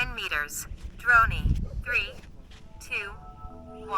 10 meters. Droney. 3, 2, 1.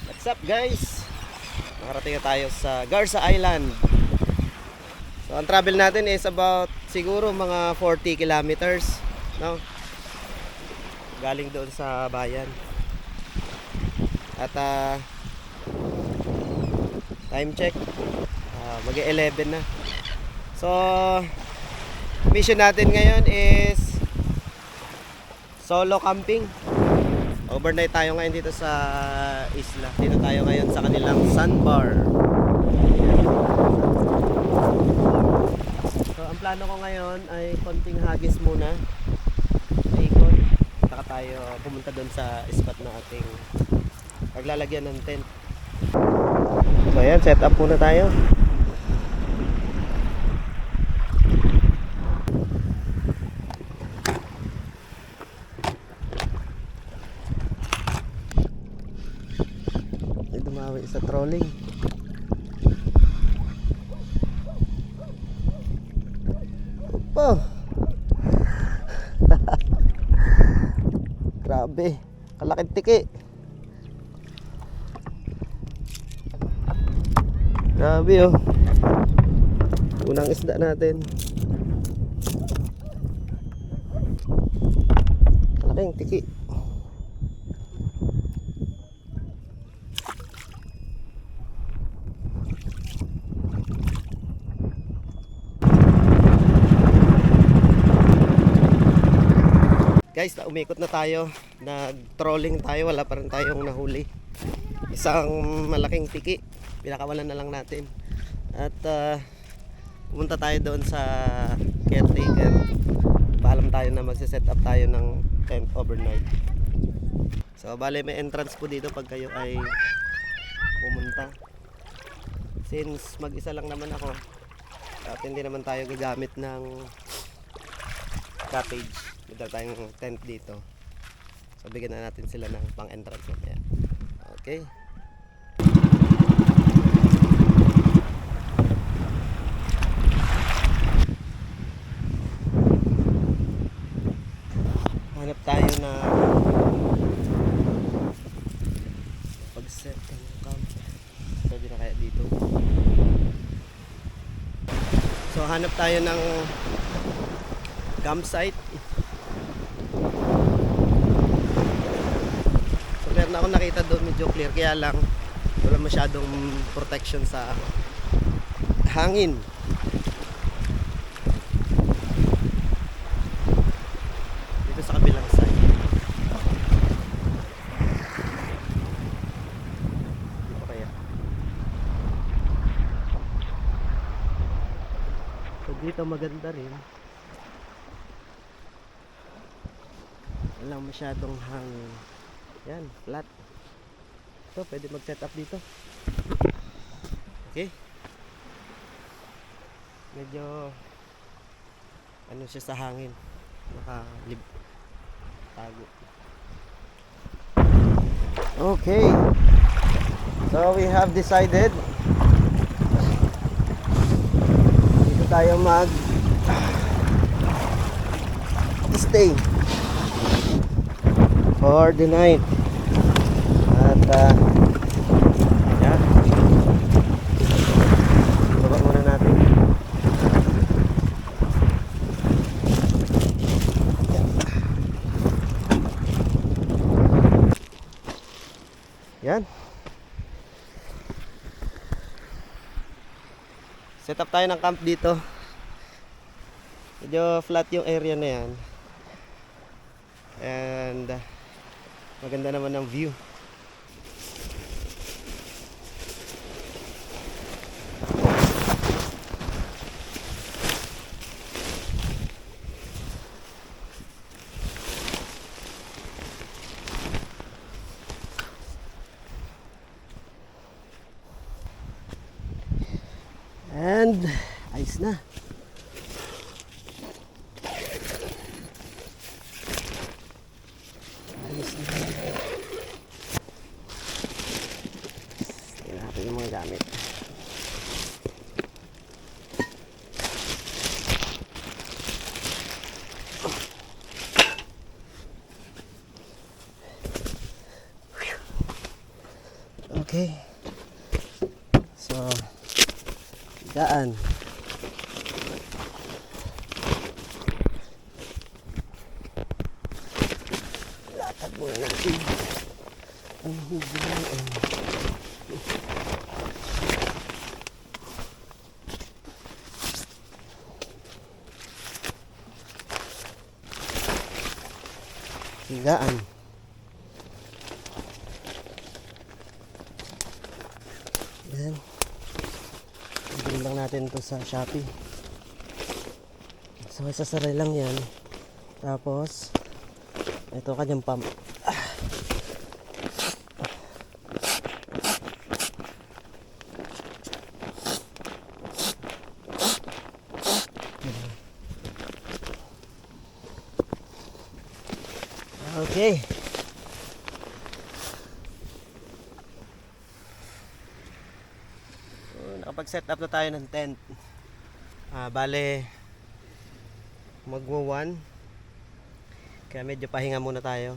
What's up guys? Nakarating na tayo sa Garza Island. So ang travel natin is about siguro mga 40 kilometers, no? Galing doon sa bayan. At time check, mag-11 na. So mission natin ngayon is solo camping. Overnight tayo ngayon dito sa isla. Dito tayo ngayon sa kanilang sandbar. So ang plano ko ngayon ay konting hagis muna. Ikot. Saka tayo pumunta doon sa spot na ating paglalagyan ng tent. So ayan, set up muna tayo. Dumawi sa trolling. Opo. Grabe, kalaking tiki. Grabe oh. Unang isda natin. Kalaking tiki. Guys, umikot na tayo. Nag-trolling tayo, wala pa rin tayong nahuli. Isang malaking tiki. Pinakawalan na lang natin. At pumunta tayo doon sa caretaker. Paalam tayo na magse-set up tayo ng tent overnight. So bale may entrance po dito pag kayo ay pumunta. Since mag-isa lang naman ako at hindi naman tayo gagamit ng cottage, may tayong tent dito. So bigyan na natin sila ng pang-entrance mamaya. Okay. Hanap tayo na pag-set ng camp. Pwede na kaya dito. So hanap tayo ng campsite. So meron ako nakita doon, medyo clear, kaya lang wala masyadong protection sa hangin. Dito sa kabilang side. Dito kaya. So dito maganda rin. Walang masyadong hangin. Yan, flat. So, pwede mag-set up dito. Okay. Medyo ano siya sa hangin. Tago. Okay. So, we have decided dito tayo stay for the night. At yan, baba muna natin. Set up tayo ng camp dito. Medyo flat yung area na yan. And maganda naman ang view. And ayos na. Ayos na. Tingnan natin yung mga gamit. Okay. So, higaan. Latag muna natin ang higaan. Higaan. Yan. Bili lang natin to sa Shopee. So isasaray lang yan. Tapos ito kanyang pump. Okay. Nakapag-set up na tayo ng tent. Bale magwa-1. Kaya medyo pahinga muna tayo.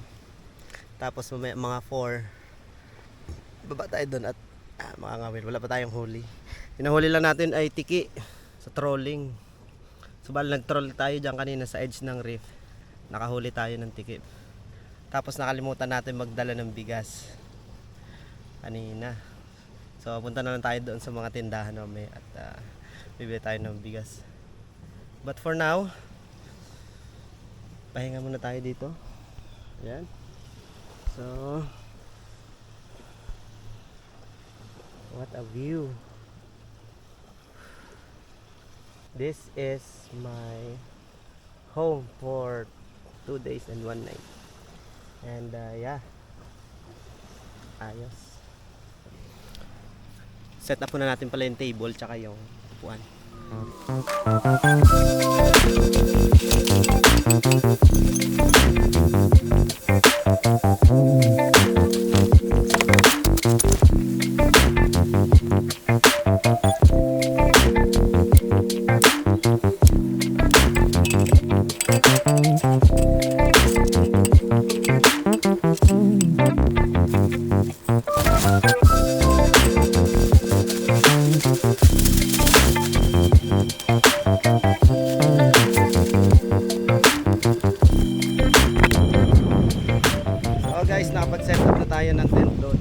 Tapos mga 4 baba tayo doon at mga ngawin. Wala pa tayong huli. Pinahuli lang natin ay tiki sa trolling. So bale nag-troll tayo dyan kanina sa edge ng reef. Nakahuli tayo ng tiki. Tapos nakalimutan natin magdala ng bigas kanina. So punta na lang tayo doon sa mga tindahan namin at bibili tayo ng bigas. But for now, pahinga muna tayo dito. Ayan. So what a view. This is my home for 2 days and 1 night. And yeah, ayos. Set up muna natin pala yung table tsaka yung upuan. Guys, nakapag-set up na tayo ng tent doon.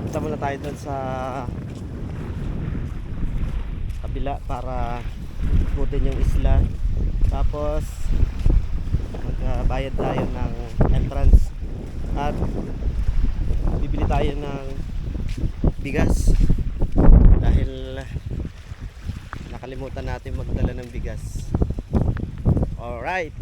Punta muna tayo doon sa kabila para ikutin yung isla. Tapos magbayad tayo ng entrance at bibili tayo ng bigas dahil nakalimutan natin magdala ng bigas. Alright.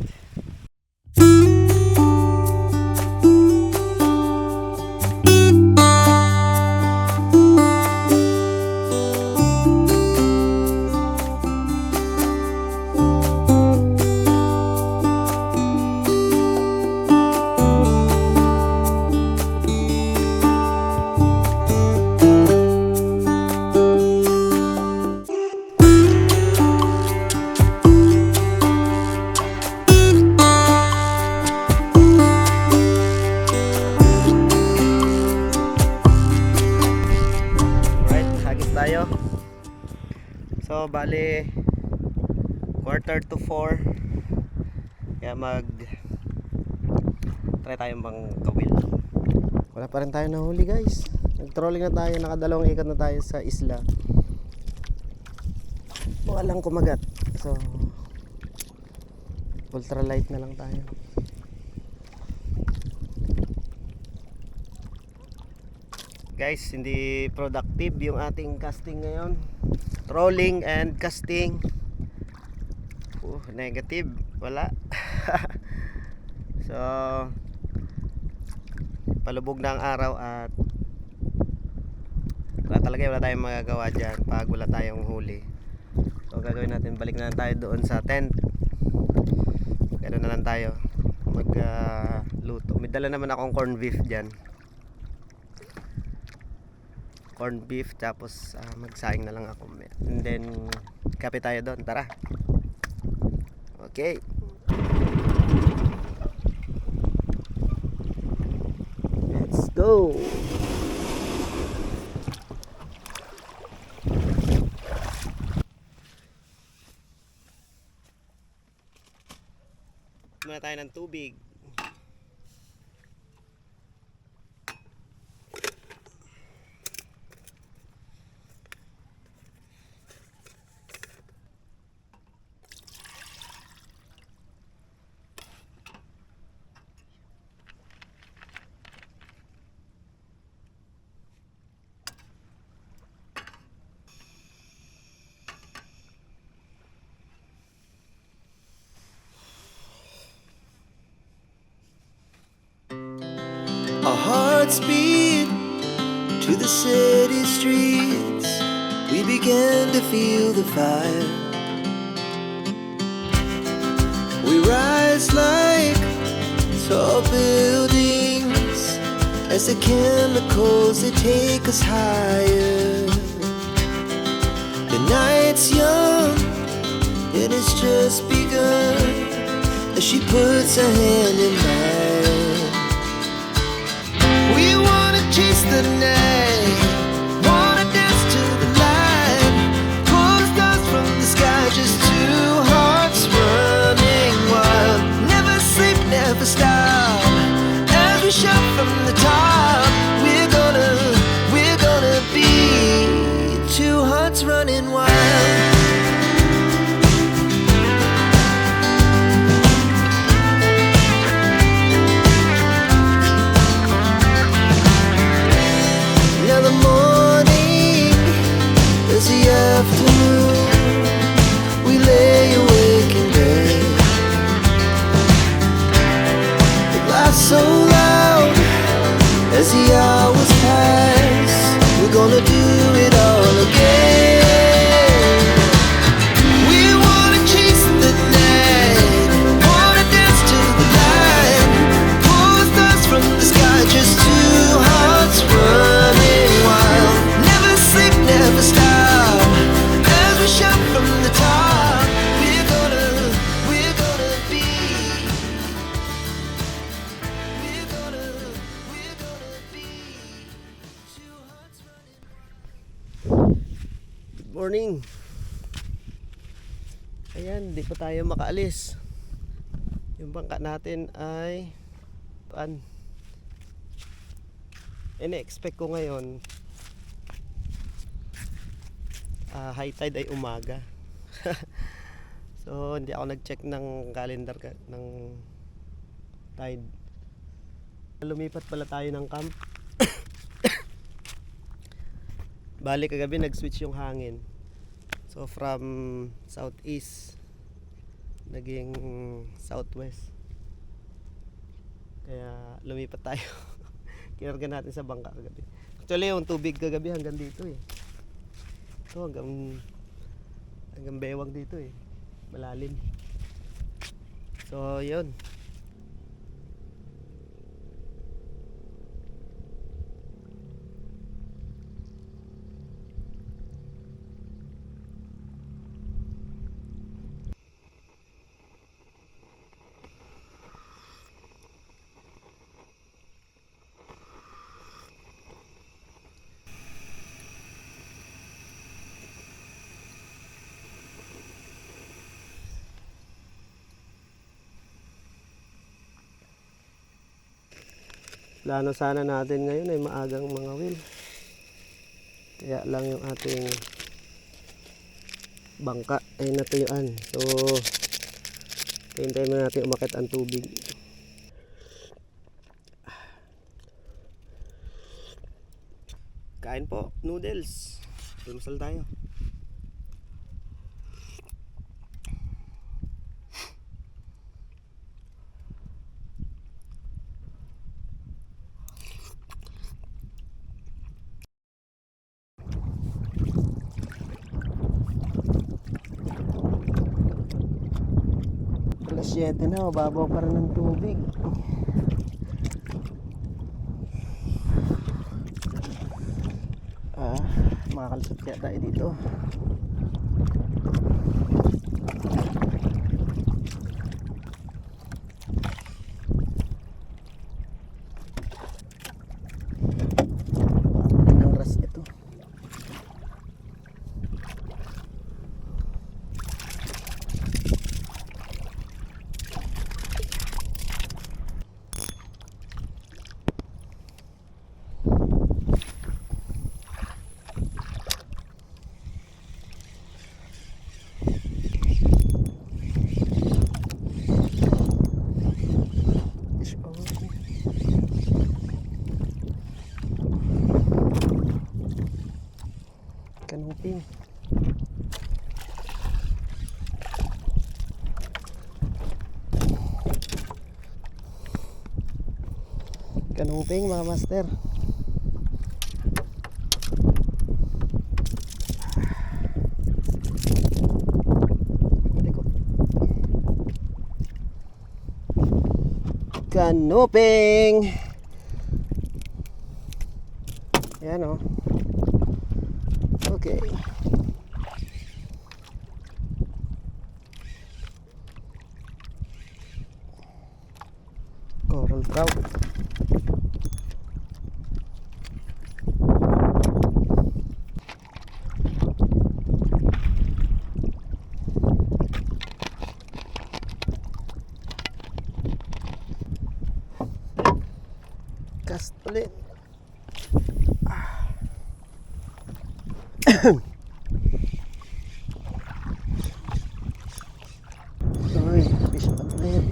So bali 3:45 kaya try tayong bang kawil. Wala pa rin tayo nahuli guys. Nag-trolling na tayo, nakadalawang ikot na tayo sa isla. Walang kumagat. So ultralight na lang tayo. Guys, hindi productive yung ating casting ngayon. Trolling and casting. Negative. Wala. So palubog na ang araw at wala tayong magagawa dyan pag wala tayong huli. So gagawin natin, balik na lang tayo doon sa tent. Ganoon na lang tayo mag luto. May dala naman akong corn beef dyan. Corn beef, tapos magsaing na lang ako. And then kape tayo doon. Tara. Okay. Let's go. Muna tayo ng tubig. Our hearts beat to the city streets. We began to feel the fire. We rise like tall buildings as the chemicals they take us higher. The night's young, it has just begun as she puts her hand in mine. We wanna chase the night, wanna dance to the light, pull the stars from the sky, just two hearts running wild. Never sleep, never stop, as we shout from the top. We're gonna be two hearts running wild. The morning is the afternoon. We lay awake in bed. The laughs so loud as the hours pass. We're gonna do it all again. We wanna chase the night, wanna dance to the light, pull the stars from the sky, just two hearts running wild. Never sleep, never stop, as we shout from the top. We're gonna be. We're gonna be two hearts running. Good morning. Ayan, di pa tayo makaalis. Yung bangka natin ay ini-expect ko ngayon high tide ay umaga. So hindi ako nag-check ng calendar ng tide. Lumipat pala tayo ng camp. Balik kagabi nag-switch yung hangin. So from southeast naging southwest. Kaya lumipat tayo. Kinarga natin sa bangka kagabi. Actually yung tubig kagabi hanggang dito eh. Ito hanggang bewang dito eh. Malalim. So yun. Plano sana natin ngayon ay maagang mga will. Kaya lang yung ating bangka ay natuyuan. So hintayin muna natin umakit ang tubig. Kain po, noodles. Almusal tayo. Alas 7 na, mababaw pa rin ng tubig. Makakalusot kaya tayo dito. Ang ras ito. Kanuping. Kanuping mga master. Kanuping. Ayan o. Okay. Coral trout. Cast ulit. Ay, fish on ulit.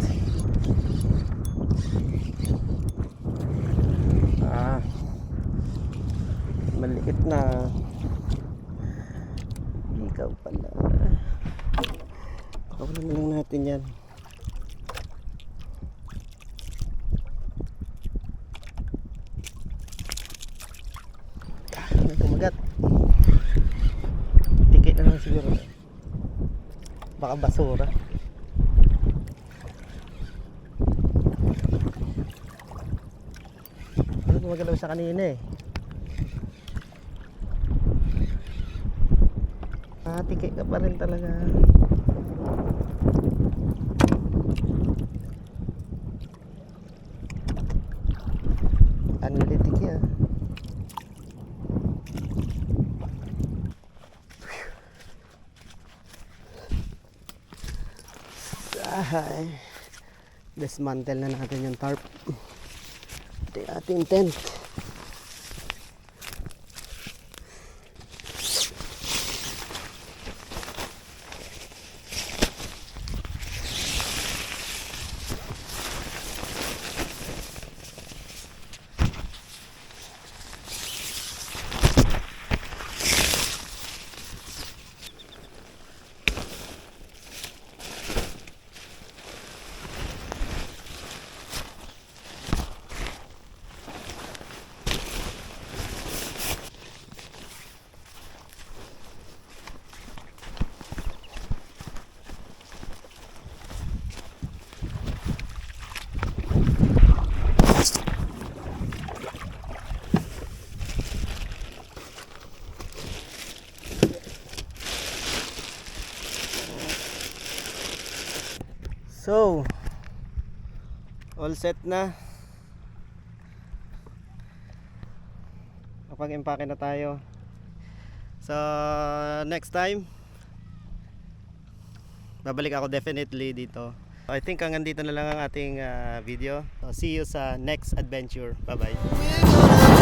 Maliit na. Ikaw pala. Pakawalan na lang natin yan. May kumagat. Tikit na lang siguro. Baka basura. Ano gumagalaw sa kanina eh. Tikit ka pa rin talaga. Ano ulit tiki ah. Ay, dismantle na natin yung tarp. Ito yung ating tent. So, all set na. Kapag-impake na tayo. So, next time babalik ako definitely dito. I think hanggang dito na lang ang ating video. So, see you sa next adventure. Bye-bye.